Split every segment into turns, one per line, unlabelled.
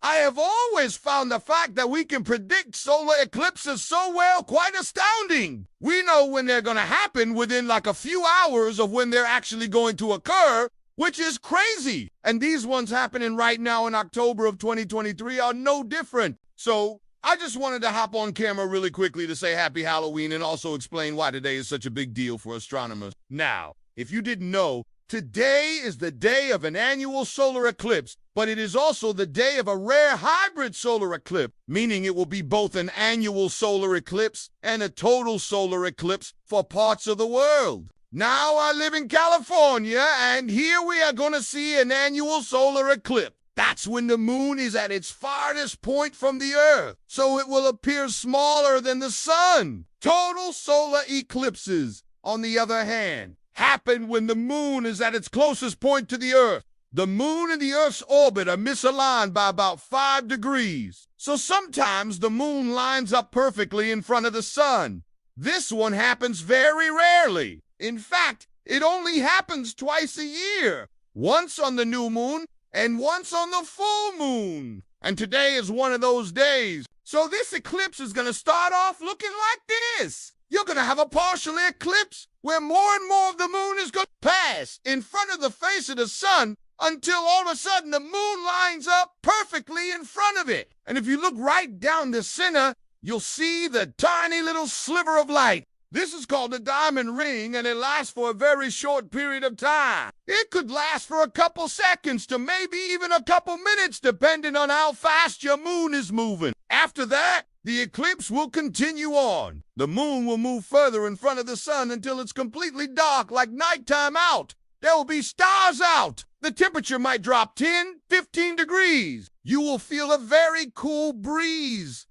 I have always found the fact that we can predict solar eclipses so well quite astounding. We know when they're going to happen within like a few hours of when they're actually going to occur, which is crazy. And these ones happening right now in October of 2023 are no different. So I just wanted to hop on camera really quickly to say happy Halloween and also explain why today is such a big deal for astronomers. Now, if you didn't know, today is the day of an annual solar eclipse, but it is also the day of a rare hybrid solar eclipse, meaning it will be both an annual solar eclipse and a total solar eclipse for parts of the world. Now I live in California, and here we are going to see an annual solar eclipse. That's when the moon is at its farthest point from the Earth, so it will appear smaller than the sun. Total solar eclipses, on the other hand, happen when the moon is at its closest point to the Earth. The moon and the Earth's orbit are misaligned by about 5 degrees, so sometimes the moon lines up perfectly in front of the sun. This one happens very rarely. In fact, it only happens twice a year, once on the new moon and once on the full moon. And today is one of those days. So this eclipse is going to start off looking like this. You're going to have a partial eclipse where more and more of the moon is going to pass in front of the face of the sun until all of a sudden the moon lines up perfectly in front of it. And if you look right down the center, you'll see the tiny little sliver of light. This is called a diamond ring, and it lasts for a very short period of time. It could last for a couple seconds to maybe even a couple minutes, depending on how fast your moon is moving. After that, the eclipse will continue on. The moon will move further in front of the sun until it's completely dark, like nighttime out. There will be stars out. The temperature might drop 10, 15 degrees. You will feel a very cool breeze.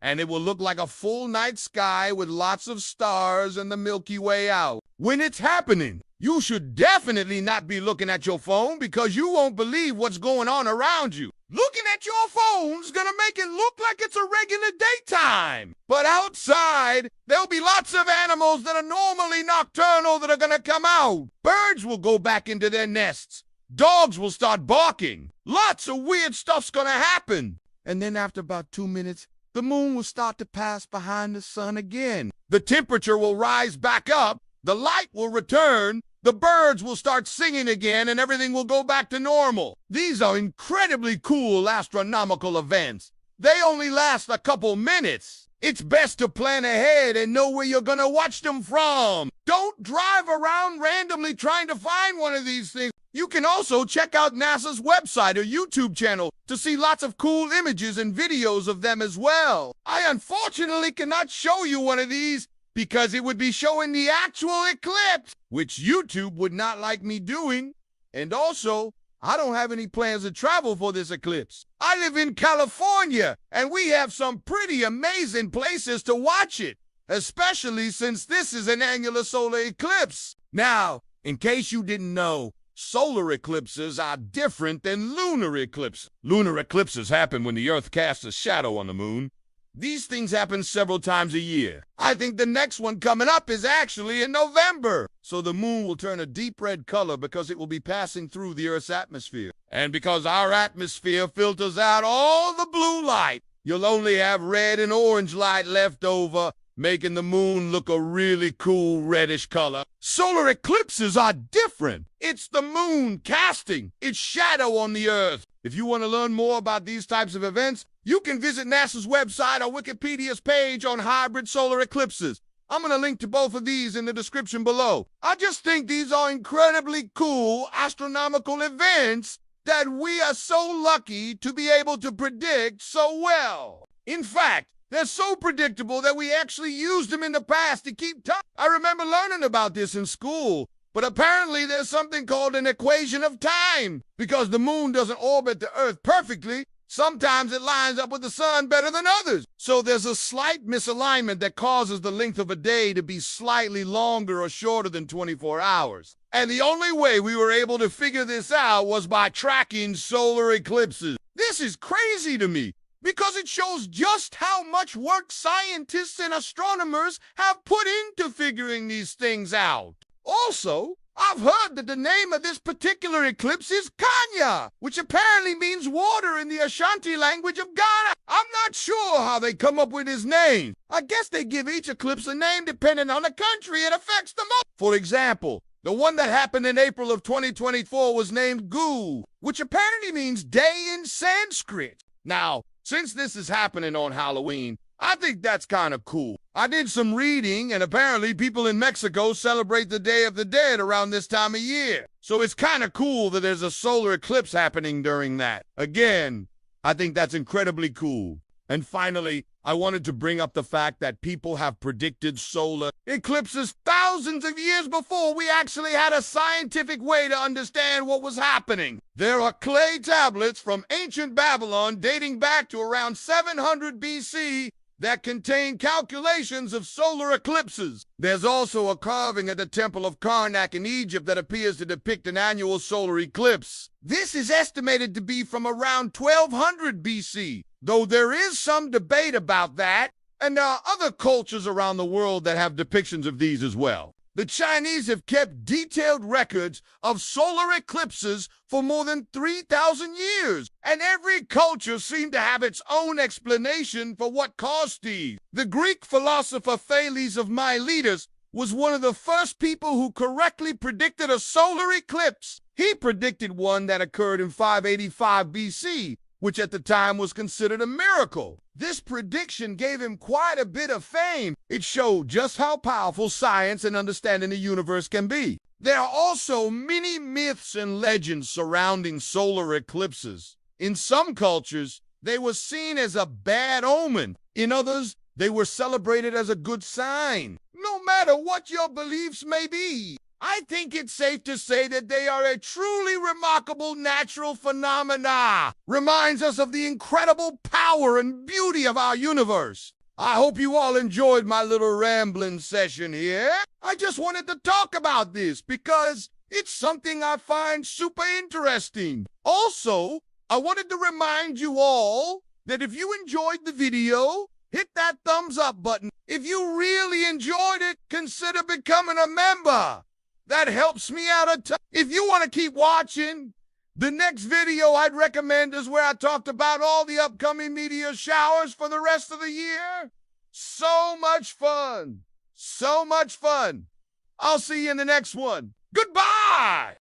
And it will look like a full night sky with lots of stars and the Milky Way out. When it's happening, you should definitely not be looking at your phone because you won't believe what's going on around you. Looking at your phone's gonna make it look like it's a regular daytime. But outside, there'll be lots of animals that are normally nocturnal that are gonna come out. Birds will go back into their nests. Dogs will start barking. Lots of weird stuff's gonna happen. And then after about 2 minutes, the moon will start to pass behind the sun again. The temperature will rise back up, the light will return, the birds will start singing again, and everything will go back to normal. These are incredibly cool astronomical events. They only last a couple minutes. It's best to plan ahead and know where you're gonna watch them from. Don't drive around randomly trying to find one of these things. You can also check out NASA's website or YouTube channel to see lots of cool images and videos of them as well. I unfortunately cannot show you one of these because it would be showing the actual eclipse, which YouTube would not like me doing. And also, I don't have any plans to travel for this eclipse. I live in California, and we have some pretty amazing places to watch it, especially since this is an annular solar eclipse. Now, in case you didn't know, solar eclipses are different than lunar eclipses. Lunar eclipses happen when the Earth casts a shadow on the moon. These things happen several times a year. I think the next one coming up is actually in November. So the moon will turn a deep red color because it will be passing through the Earth's atmosphere. And because our atmosphere filters out all the blue light, you'll only have red and orange light left over, making the moon look a really cool reddish color. Solar eclipses are different. It's the moon casting its shadow on the Earth. If you want to learn more about these types of events, you can visit NASA's website or Wikipedia's page on hybrid solar eclipses. I'm going to link to both of these in the description below. I just think these are incredibly cool astronomical events that we are so lucky to be able to predict so well. In fact, they're so predictable that we actually used them in the past to keep time. I remember learning about this in school, but apparently there's something called an equation of time. Because the moon doesn't orbit the Earth perfectly, sometimes it lines up with the sun better than others. So there's a slight misalignment that causes the length of a day to be slightly longer or shorter than 24 hours. And the only way we were able to figure this out was by tracking solar eclipses. This is crazy to me, because it shows just how much work scientists and astronomers have put into figuring these things out. Also, I've heard that the name of this particular eclipse is Kanya, which apparently means water in the Ashanti language of Ghana. I'm not sure how they come up with his name. I guess they give each eclipse a name depending on the country it affects the most. For example, the one that happened in April of 2024 was named Gu, which apparently means day in Sanskrit. Now, since this is happening on Halloween, I think that's kind of cool. I did some reading, and apparently people in Mexico celebrate the Day of the Dead around this time of year. So it's kind of cool that there's a solar eclipse happening during that. Again, I think that's incredibly cool. And finally, I wanted to bring up the fact that people have predicted solar eclipses thousands of years before we actually had a scientific way to understand what was happening. There are clay tablets from ancient Babylon dating back to around 700 BC that contain calculations of solar eclipses. There's also a carving at the Temple of Karnak in Egypt that appears to depict an annual solar eclipse. This is estimated to be from around 1200 BC, though there is some debate about that, and there are other cultures around the world that have depictions of these as well. The Chinese have kept detailed records of solar eclipses for more than 3,000 years, and every culture seemed to have its own explanation for what caused these. The Greek philosopher Thales of Miletus was one of the first people who correctly predicted a solar eclipse. He predicted one that occurred in 585 BC, which at the time was considered a miracle. This prediction gave him quite a bit of fame. It showed just how powerful science and understanding the universe can be. There are also many myths and legends surrounding solar eclipses. In some cultures, they were seen as a bad omen. In others, they were celebrated as a good sign. No matter what your beliefs may be, I think it's safe to say that they are a truly remarkable natural phenomena. Reminds us of the incredible power and beauty of our universe. I hope you all enjoyed my little rambling session here. I just wanted to talk about this because it's something I find super interesting. Also, I wanted to remind you all that if you enjoyed the video, hit that thumbs up button. If you really enjoyed it, consider becoming a member. That helps me out a ton. If you want to keep watching, the next video I'd recommend is where I talked about all the upcoming meteor showers for the rest of the year. So much fun. So much fun. I'll see you in the next one. Goodbye.